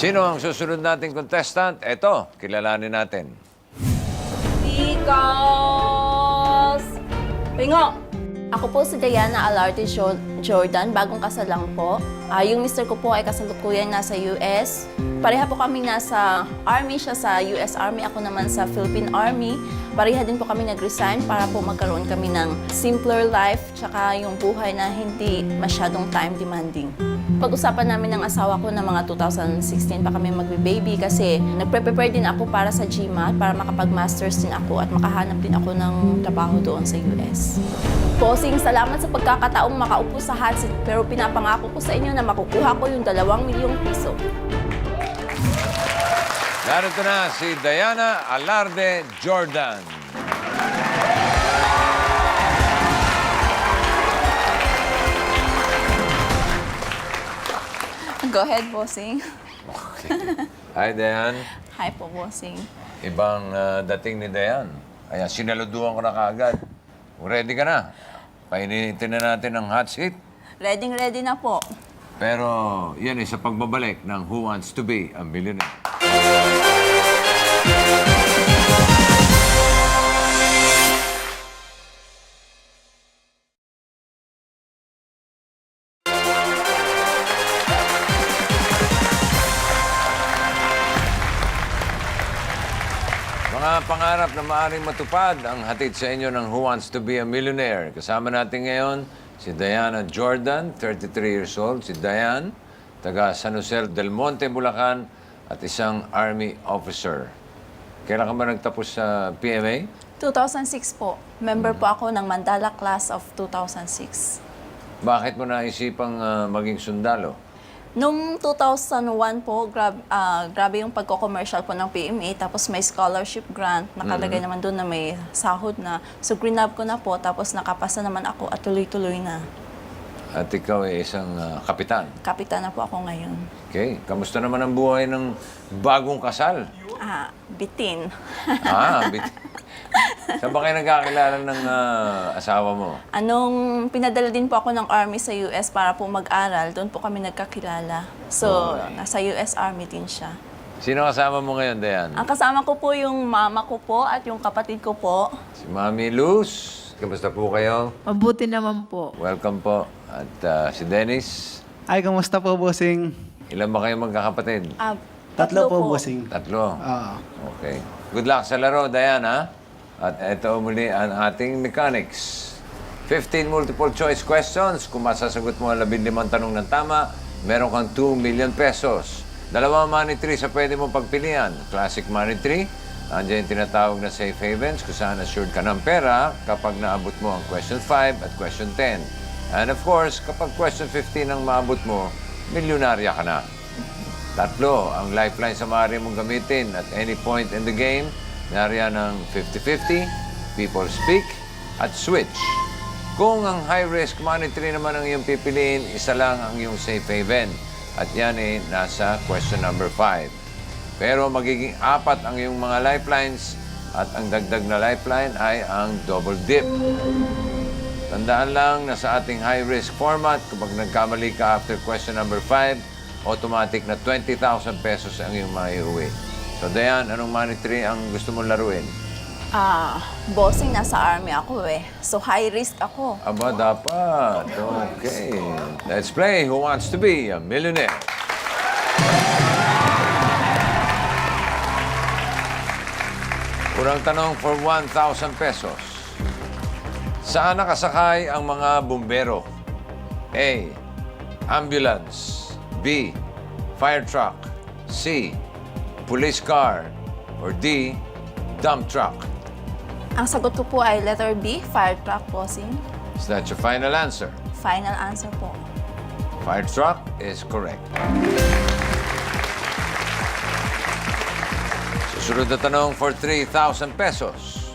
Sino ang susunod nating contestant? Eto, kilalanin natin. Because... Pingo! Ako po si Diana Alarte Jordan, bagong kasal lang po. Yung mister ko po ay kasalukuyan nasa US. Pareha po kami nasa Army, siya sa US Army, ako naman sa Philippine Army. Pareha din po kami nag-resign para po magkaroon kami ng simpler life, tsaka yung buhay na hindi masyadong time demanding. Pag-usapan namin ng asawa ko na mga 2016 pa kami magbe-baby kasi nagpre-prepare din ako para sa GMAT para makapag-masters din ako at makahanap din ako ng trabaho doon sa US. Bossing, salamat sa pagkakataong makaupo sa hot seat pero pinapangako ko sa inyo na makukuha ko yung 2 milyong piso. Narito na si Diana Alarde Jordan. Go ahead, bossing. Hi, Diane. Hi po, bossing. Ibang dating ni Diane. Ayan, sinaluduan ko na kaagad. Ready ka na? Painitin na natin ang hot seat. Ready na po. Pero yan sa pagbabalik ng Who Wants to Be a Millionaire. Mga pangarap na maaaring matupad ang hatid sa inyo ng Who Wants to Be a Millionaire. Kasama natin ngayon si Diana Jordan, 33 years old. Si Diane, taga San Jose del Monte, Bulacan, at isang Army officer. Kailan ka ba nagtapos sa PMA? 2006 po. Member po ako ng Mandala Class of 2006. Bakit mo naisipang maging sundalo? Noong 2001 po, grabe yung pagko-commercial po ng PMA, tapos may scholarship grant, nakalagay naman doon na may sahod na. So, greenab ko na po, tapos nakapasa naman ako at tuloy-tuloy na. At ikaw ay isang kapitan. Kapitan na po ako ngayon. Okay. Kamusta naman ang buhay ng bagong kasal? Bitin. Saan ba kayo nagkakilala ng asawa mo? Anong pinadala din po ako ng Army sa US para po mag-aral, doon po kami nagkakilala. So, nasa US Army din siya. Sino kasama mo ngayon, Diane? Ang kasama ko po yung mama ko po at yung kapatid ko po. Si Mami Luz. Kamusta po kayo? Mabuti naman po. Welcome po. At si Dennis. Ay, kamusta po, bossing? Ilan ba kayo magkakapatid? Tatlo po, bossing. Tatlo. Ah. Okay. Good luck sa laro, Diane, ha? At ito muli ang ating mechanics. 15 multiple choice questions. Kung masasagot mo ang 15 tanong ng tama, meron kang 2 million pesos. 2 money tree sa pwede mong pagpilian. Classic money tree. Andiyan yung tinatawag na safe havens kung saan assured ka ng pera kapag naabot mo ang question 5 at question 10. And of course, kapag question 15 ang maabot mo, milyonarya ka na. 3, ang lifeline sa maaari mong gamitin at any point in the game. Nariyan ang 50-50, people speak, at switch. Kung ang high-risk money tree naman ang iyong pipiliin, isa lang ang iyong safe haven. At yan nasa question number 5. Pero magiging 4 ang iyong mga lifelines at ang dagdag na lifeline ay ang double dip. Tandaan lang na sa ating high-risk format, kapag nagkamali ka after question number 5, automatic na 20,000 pesos ang iyong maiuwi. So, Diane, anong money tree ang gusto mong laruin? Bossing, nasa Army ako eh. So, high risk ako. Aba, dapat. Okay. Let's play Who Wants to Be a Millionaire? Unang tanong for 1,000 pesos. Saan nakasakay ang mga bumbero? A. Ambulance. B. Fire truck. C. Police car. Or D. Dump truck. Ang sagot ko po ay letter B, fire truck, bossing. Is that your final answer? Final answer po. Fire truck is correct. Susunod na tanong for 3,000 pesos.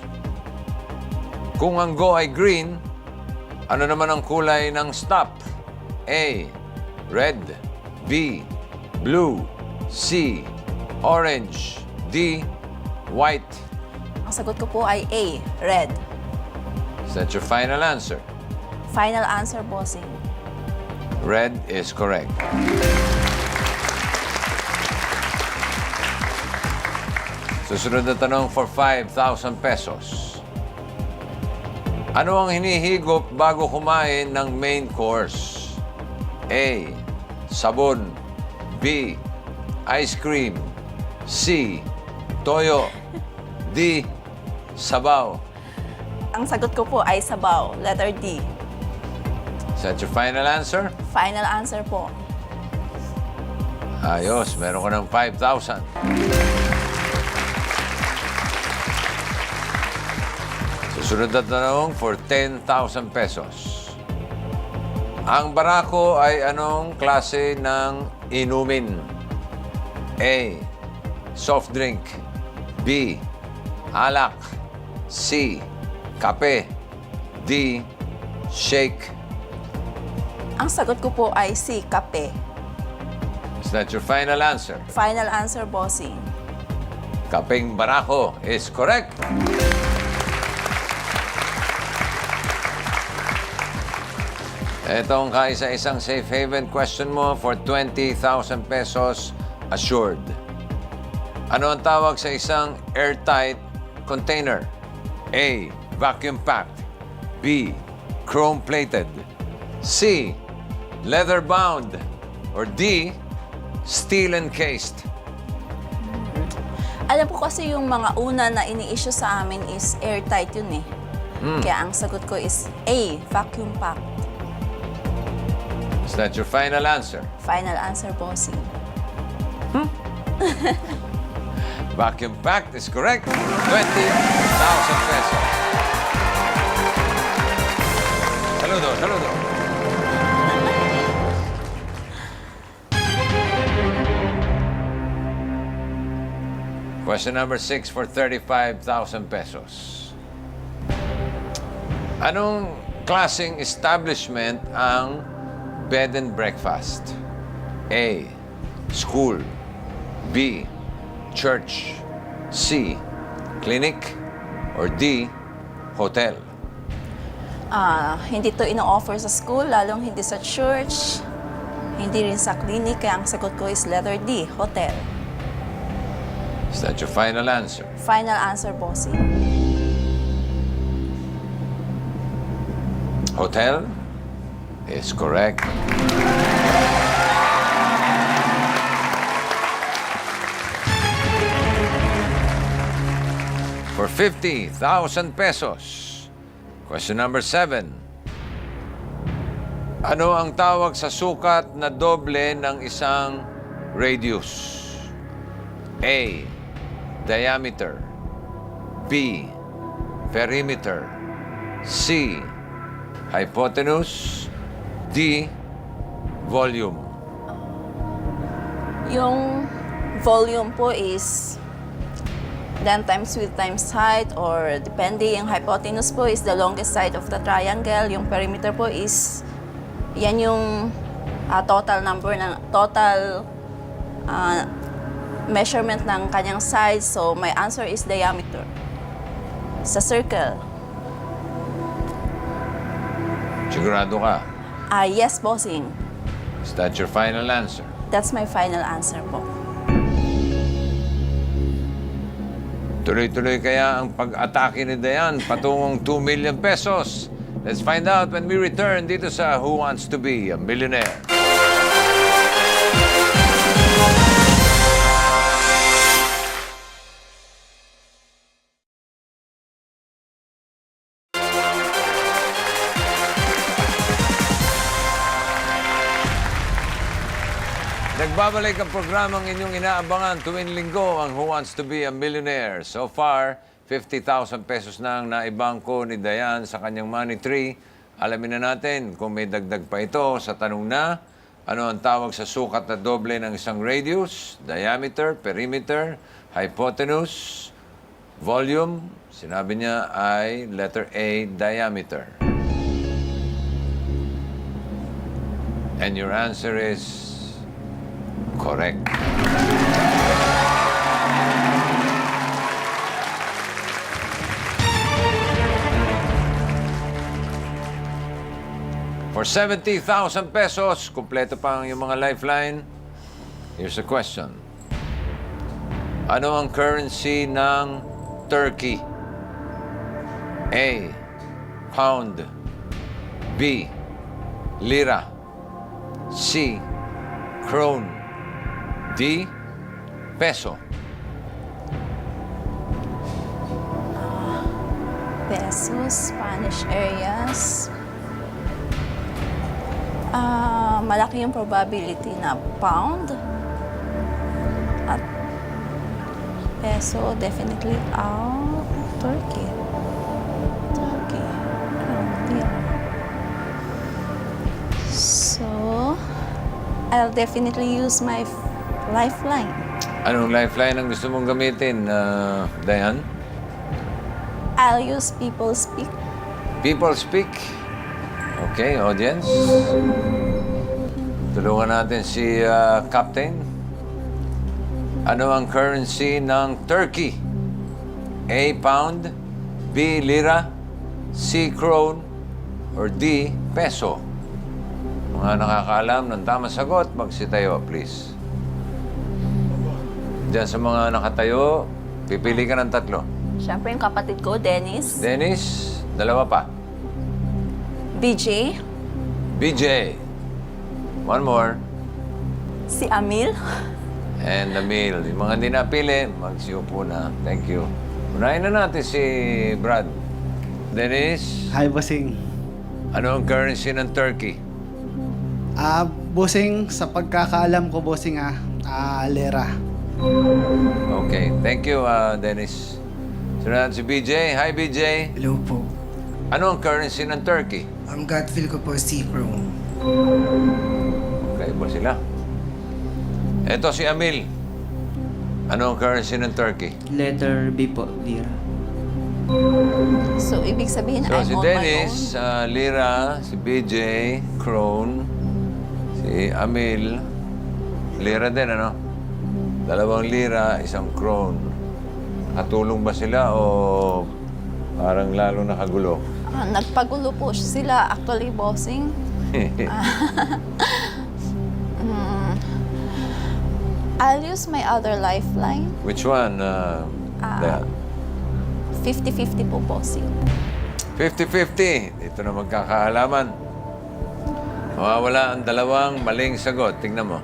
Kung ang go ay green, ano naman ang kulay ng stop? A. Red. B. Blue. C. Orange. D. White. Ang sagot ko po ay A, red. Is that your final answer? Final answer, bossing. Red is correct. Susunod na tanong for 5,000 pesos. Ano ang hinihigop bago kumain ng main course? A. Sabon. B. Ice cream. C. Toyo. D. Sabaw. Ang sagot ko po ay sabaw, letter D. Is that your final answer? Final answer po. Ayos, meron ko ng 5,000. Susunod na tanong for 10,000 pesos. Ang barako ay anong klase ng inumin? A. Soft drink. B. Alak. C. Kape. D. Shake. Ang sagot ko po ay C, kape. Is that your final answer? Final answer, bossing. Kapeng barako is correct. Ito ang kaisa-isang safe haven question mo for 20,000 pesos assured. Ano ang tawag sa isang airtight container? A. Vacuum packed. B. Chrome plated. C. Leather bound. Or D. Steel encased. Alam ko kasi yung mga una na ini-issue sa amin is airtight yun eh. Kaya ang sagot ko is A, vacuum packed. Is that your final answer? Final answer, bossing. Vacuum packed is correct. 20,000 pesos. Saludo, saludo. Question number 6 for 35,000 pesos. Anong klaseng establishment ang bed and breakfast? A. School. B. Church. C. Clinic. Or D. Hotel. Hindi to ino-offer sa school, lalong hindi sa church, hindi rin sa clinic, kaya ang sagot ko is letter D, hotel. Is that your final answer? Final answer, bossing. Hotel is correct. For 50,000 pesos. Question number 7. Ano ang tawag sa sukat na doble ng isang radius? A. Diameter. B. Perimeter. C. Hypotenuse. D. Volume. Yung volume po is length times width times height, or depende, yung hypotenuse po is the longest side of the triangle. Yung perimeter po is, yan yung total number ng, total measurement ng kanyang size. So, my answer is diameter. Sa circle. Sigurado ka? Yes, bossing. Is that your final answer? That's my final answer po. Tuloy-tuloy kaya ang pag-atake ni Dayan patungong 2 million pesos. Let's find out when we return dito sa Who Wants to Be a Millionaire? Nagbabalik ang programang inyong inaabangan tuwing linggo, ang Who Wants to Be a Millionaire. So far, 50,000 pesos na ang naibangko ni Dayan sa kanyang money tree. Alamin na natin kung may dagdag pa ito sa tanong na, ano ang tawag sa sukat na doble ng isang radius, diameter, perimeter, hypotenuse, volume. Sinabi niya ay letter A, diameter. And your answer is correct. For 70,000 pesos, kumpleto pa ang iyong mga lifeline. Here's a question. Ano ang currency ng Turkey? A. Pound. B. Lira. C. Krone. D. Peso. Pesos, Spanish areas. Malaki yung probability na pound. At peso, definitely Turkey. Turkey. Yeah. So, I'll definitely use my lifeline. Anong lifeline ang gusto mong gamitin, Dayan? I'll use people speak. People speak. Okay, audience. Tulungan natin si Captain. Ano ang currency ng Turkey? A. Pound. B. Lira. C. Krone. Or D. Peso. Mga nakakaalam ng tamang sagot, magsitayo, please. Diyan sa mga nakatayo, pipili ka ng tatlo. Siyempre yung kapatid ko, Dennis. Dennis, dalawa pa. BJ. BJ. One more. Si Amil. And Emil. Yung mga hindi napili, magsiupo na. Thank you. Unahin na natin si Brad. Dennis, Hi, bossing. ano ang currency ng Turkey? Bossing, sa pagkakaalam ko, bossing, lira. Okay. Thank you, Dennis. Sunod si BJ. Hi, BJ. Hello po. Ano ang currency ng Turkey? Ang gut feel ko po si Chrome. Okay, ba sila? Ito si Emil. Ano ang currency ng Turkey? Letter B po, lira. So, ibig sabihin, So, I'm si on Dennis, Lira, si BJ, Krone, si Emil, Lira din, ano? 2 lira, 1 krone. Katulong ba sila o parang lalo nakagulo? my own. Nagpagulo po sila, actually, bossing. I'll use my other lifeline. Which one? Dayan? 50-50 po, bossing. 50-50. Dito na magkakaalaman. Mawawala ang 2 maling sagot. Tingnan mo.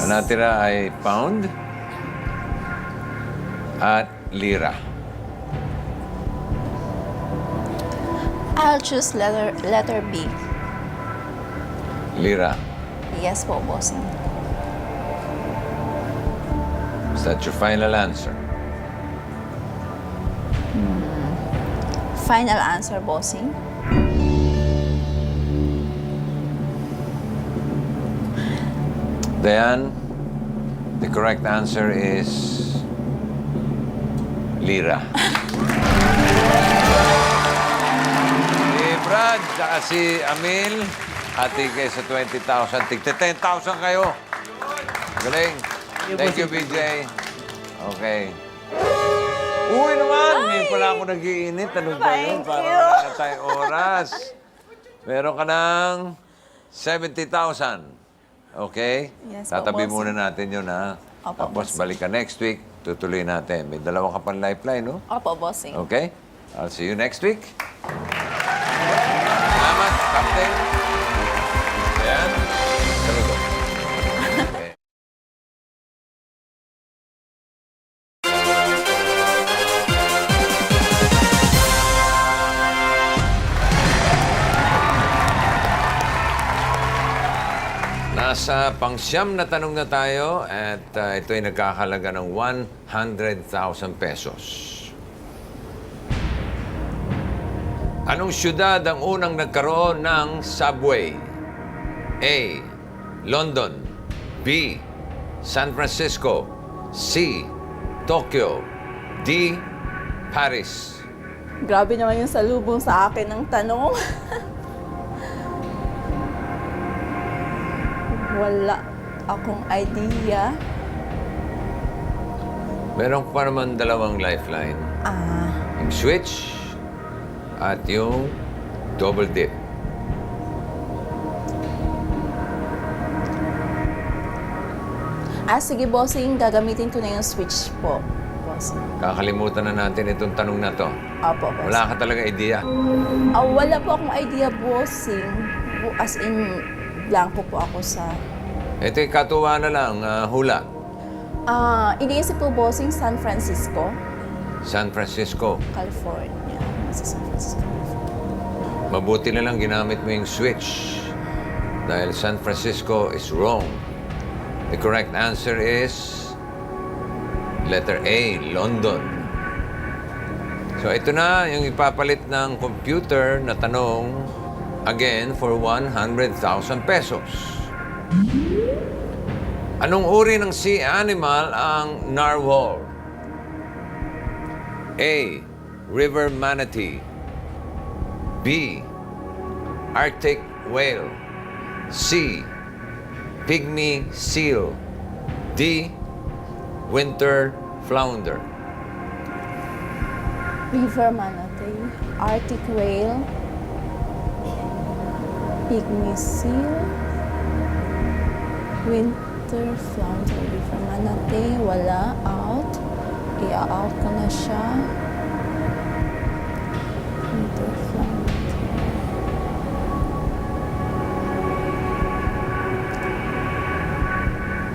Ang natira ay pound at lira. I'll choose letter B. Lira. Yes po, bossing. Is that your final answer? Final answer, bossing. Dayan, the correct answer is lira. Si Brad, saka si Amil, hati kayo sa 20,000. Tigte 10,000 kayo. Galing. Thank you, BJ. Okay. Uy naman! Ngayon pala ako nag-iinit. Ano ba yun? Thank Parang you. wala na tayong oras. Meron ka ng 70,000. Okay? Yes po, Tatabi boss. muna natin yun, ha? Opo, Tapos boss. balik ka next week. Tutuloy natin. May 2 ka pang lifeline, no? Opo, bossing. Okay? I'll see you next week. Salamat, Captain. Ayan. Saludo. Okay. Nasa pangsyam na tanong na tayo at ito ay nagkakalaga ng 100,000 pesos. Anong syudad ang unang nagkaroon ng subway? A. London. B. San Francisco. C. Tokyo. D. Paris. Grabe naman yung salubong sa akin ng tanong. Wala akong idea. Meron pa naman 2 lifeline. Yung switch at yung double dip. Sige, bossing. Gagamitin ko na yung switch po. Bossing. Kakalimutan na natin itong tanong na to. Opo, bossing. Wala ka talaga idea. Wala po akong idea, bossing. As in, blanco po ako sa... Ito'y katuwa na lang, hula. Iniisip po, bossing, San Francisco, San Francisco. California. Sa San Francisco, California. Mabuti na lang ginamit mo yung switch. Dahil San Francisco is wrong. The correct answer is letter A, London. So ito na yung ipapalit ng computer na tanong again for 100,000 pesos. Anong uri ng sea animal ang narwhal? A, river manatee. B, Arctic whale. C, pygmy seal. D, winter flounder. River manatee, Arctic whale, pygmy seal, winter flounder. River manatee, wala, out. I-out ko na siya. Winter flounder.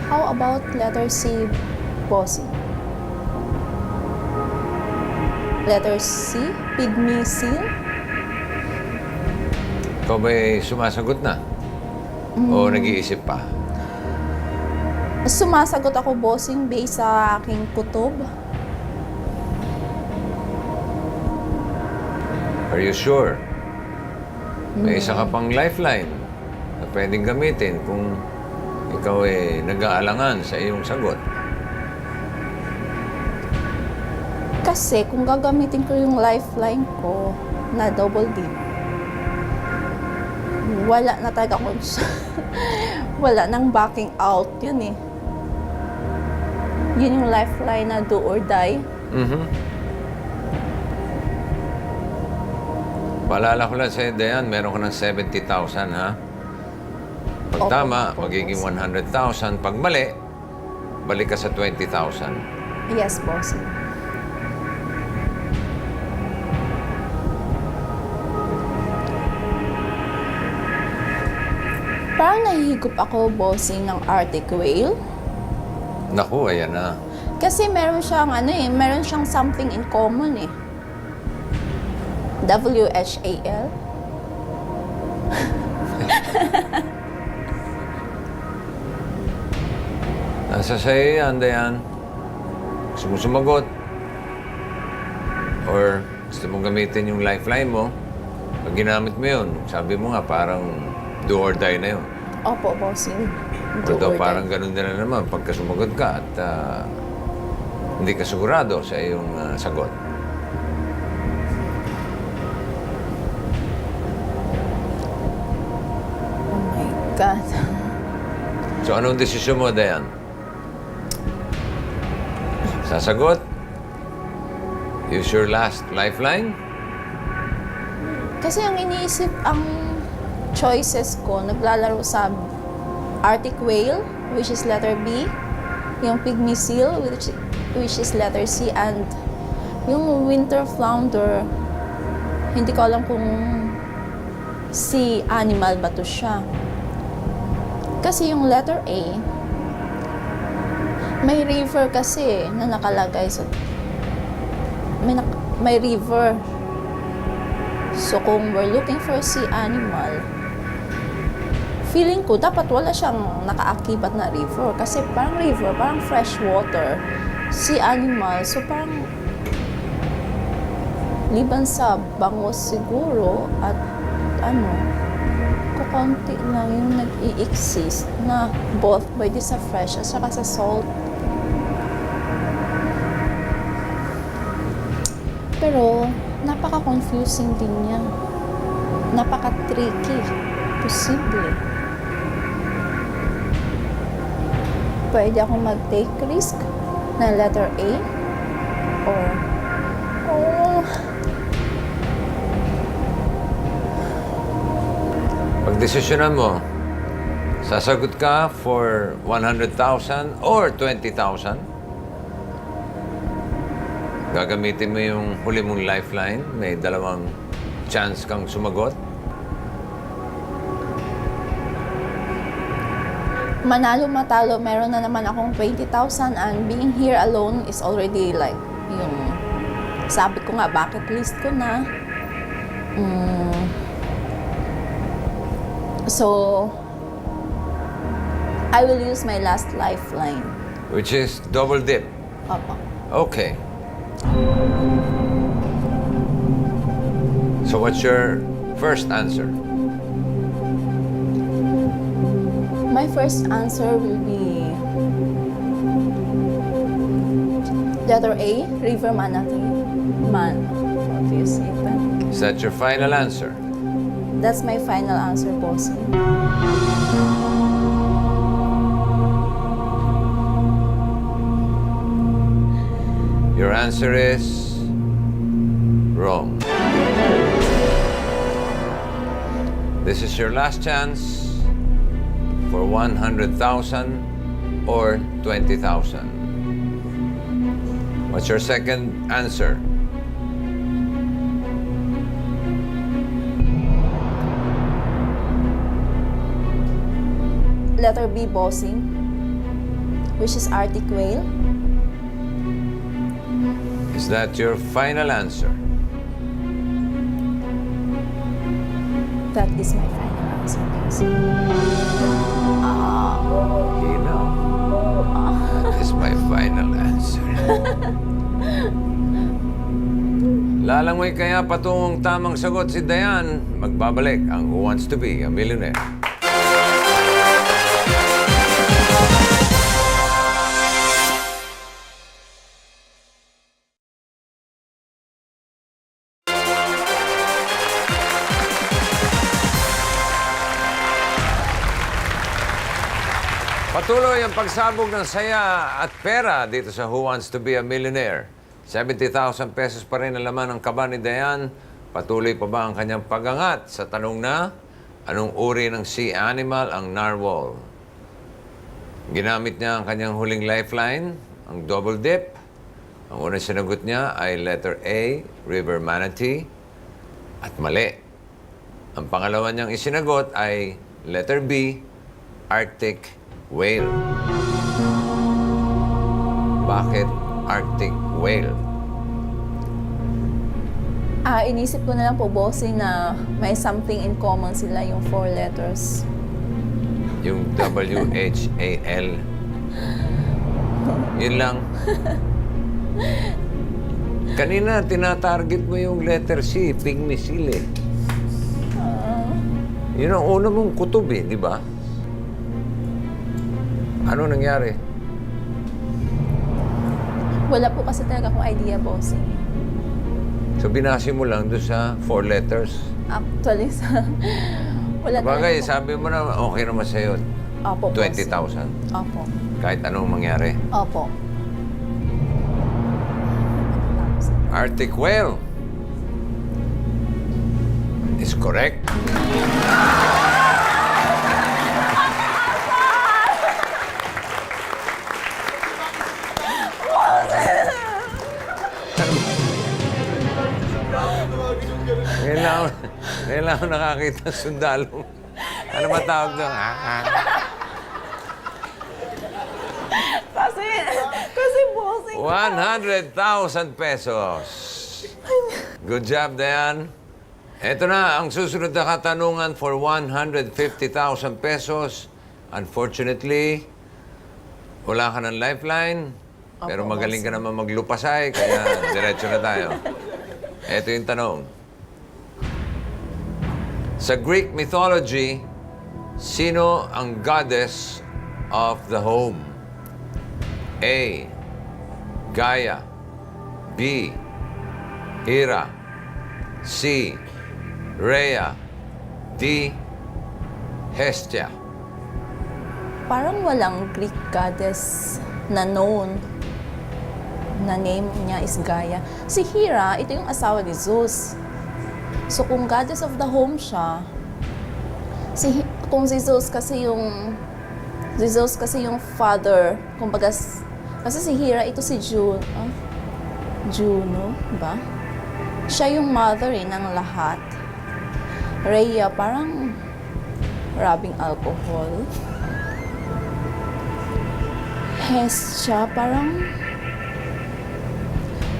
How about letter C, bossy? Letter C, pygmy seal. Ikaw ba'y sumasagot na? O nag-iisip pa? Sumasagot ako, bossing, based sa aking kutob. Are you sure? May isa ka pang lifeline na pwedeng gamitin kung ikaw ay nag-aalangan sa iyong sagot. Kasi kung gagamitin ko yung lifeline ko na double dip, wala na talaga akong wala nang backing out yun eh. Yun yung lifeline na do or die. Paalala ko lang sa'yo, Dayan, meron ka ng 70,000, ha? Pag Opo, tama, opo, magiging boss. 100,000. Pag mali, balik ka sa 20,000. Yes, bossing. Parang nahihigop ako, bossing, ng Arctic whale. Naku, ayan na. Kasi meron siyang meron siyang something in common eh. WHAL. Nasa sa'yo yan, Dayan. Gusto mo sumagot? Or gusto mong gamitin yung lifeline mo? Pag ginamit mo yun, sabi mo nga parang do or die na yun. Opo, bossing. Pero parang ganun din na naman pagka sumagot ka at hindi ka sigurado sa iyong sagot. Oh my God. So anong desisyon mo, Dayan? Sasagot? Use your last lifeline? Kasi ang iniisip, ang choices ko, naglalaro sa Arctic whale, which is letter B, yung pygmy seal, which is letter C, and yung winter flounder, hindi ko alam kung sea animal ba to siya. Kasi yung letter A, may river kasi na nakalagay sa... May river. So kung we're looking for sea animal, feeling ko dapat wala siyang nakaakibat na river. Kasi parang river, parang fresh water. Sea animal, so parang liban sa bangos siguro at kukunti lang yung nag-i-exist na both pwede sa fresh at saka sa salt. Pero napaka-confusing din niya. Napaka-tricky. Posible. Pwede akong mag-take risk na letter A or Pag desisyonan mo, Sasagot ka for 100,000 or 20,000. Gagamitin mo yung huli mong lifeline. May dalawang chance kang sumagot. Manalo matalo, meron na naman akong 20,000 and being here alone is already like yung sabi ko nga bucket list ko na. So I will use my last lifeline. Which is double dip. Opo. Okay. So what's your first answer? My first answer will be letter A, River Manatee. What do you say that? Is that your final answer? That's my final answer, bossing. Your answer is wrong. This is your last chance for 100,000 or 20,000. What's your second answer? Letter B, bossing, which is Arctic whale. Is that your final answer? That is my final answer, bossing. Hino. That is my final answer. Lalangoy kaya patungong tamang sagot si Dayan. Magbabalik ang Who Wants to Be a Millionaire. Patuloy ang pagsabog ng saya at pera dito sa Who Wants to Be a Millionaire. 70,000 pesos pa rin ang laman ng kaba ni Dayan. Patuloy pa ba ang kanyang pagangat sa tanong na, anong uri ng sea animal ang narwhal? Ginamit niya ang kanyang huling lifeline, ang double dip. Ang unang sinagot niya ay letter A, River Manatee, at mali. Ang pangalawa niyang isinagot ay letter B, Arctic whale. Bakit Arctic whale? Inisip ko na lang po, bossing, na may something in common sila, yung 4 letters. Yung WHAL. Yun lang. Kanina, tinatarget mo yung letter C, pygmy seal eh. Yun ang una mong kutob eh, di ba? Ano nangyari? Wala po kasi talaga akong idea, bossing. So, binasi mo lang doon sa 4 letters. Actually, wala Bagay, talaga. sabi mo na okay naman sa'yo. Opo, bossing. 20,000. Opo. Kahit anong mangyari. Opo. Arctic whale is correct. Ngayon lang ako nakakita ng sundalo. Ano ba tawag doon? Kasi bossing. 100,000 pesos. Good job, Dayan. Ito na ang susunod na katanungan for 150,000 pesos. Unfortunately, wala ka ng lifeline. Pero magaling ka naman maglupasay, kaya diretso na tayo. Ito yung tanong. Sa Greek mythology, sino ang goddess of the home? A. Gaia. B. Hera. C. Rhea. D. Hestia. Parang walang Greek goddess na known na name niya is Gaia. Si Hera, ito yung asawa ni Zeus. So kung goddess of the home siya, kung si Zeus kasi yung father, kumbaga, kasi si Hera, ito si Juno, ba? Siya yung mother ng lahat. Rhea, parang rabing alcohol. Hestia, parang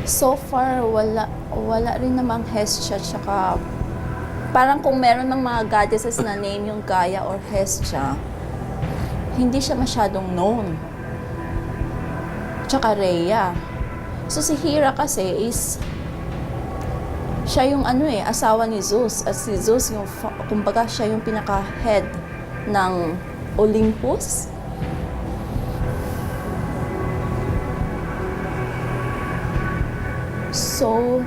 so far wala rin namang Hestia, tsaka parang kung meron ng mga goddesses na name yung Gaia or Hestia, hindi siya masyadong known. Tsaka Rhea. So si Hera kasi is siya yung asawa ni Zeus. At si Zeus yung kumbaga siya yung pinaka-head ng Olympus. So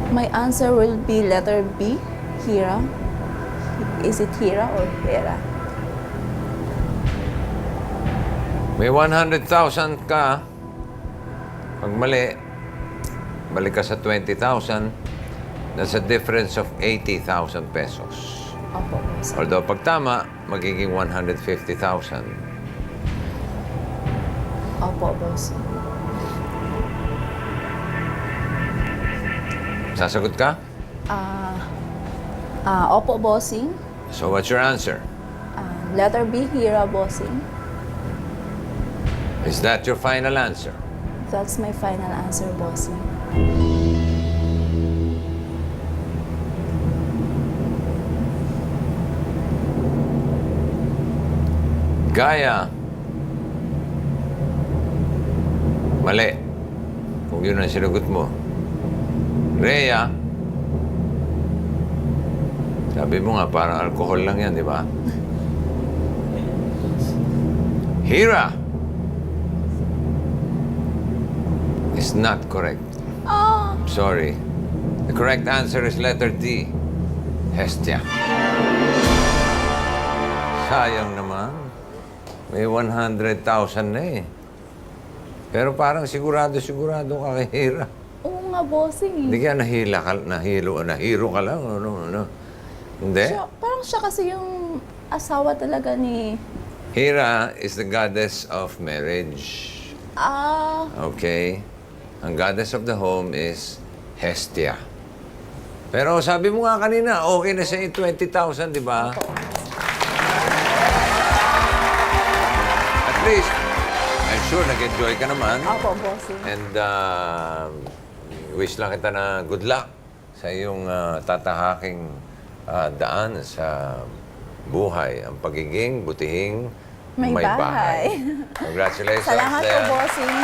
my answer will be letter B, Hera. Is it Hera or Hera? May 100,000 ka. Pag mali, balik ka sa 20,000. That's a difference of 80,000 pesos. Opo, boss. Although pag tama, magiging 150,000. Opo, boss. Sasagot ka? Opo, bossing. So what's your answer? Letter B, Hera, bossing. Is that your final answer? That's my final answer, bossing. Gaia. Mali. Kung yun ang sinagot mo. Rhea. Sabi mo nga, parang alcohol lang yan, di ba? Hera is not correct. Oh, Sorry. The correct answer is letter D. Hestia. Sayang naman. May 100,000 na eh. Pero parang sigurado ka kay Hera. oo nga, bossing. Hindi kaya nahiro ka lang. Ano. Hindi. Parang siya kasi yung asawa talaga ni... Hera is the goddess of marriage. Okay? Ang goddess of the home is Hestia. Pero sabi mo nga kanina, okay na sa 20,000, di ba? At least, I'm sure nag-enjoy ka naman. Opo, bossing. And wish lang kita na good luck sa iyong tatahaking daan sa buhay. Ang pagiging butihing May bahay. Congratulations, Salamat po, Dayan. bossing.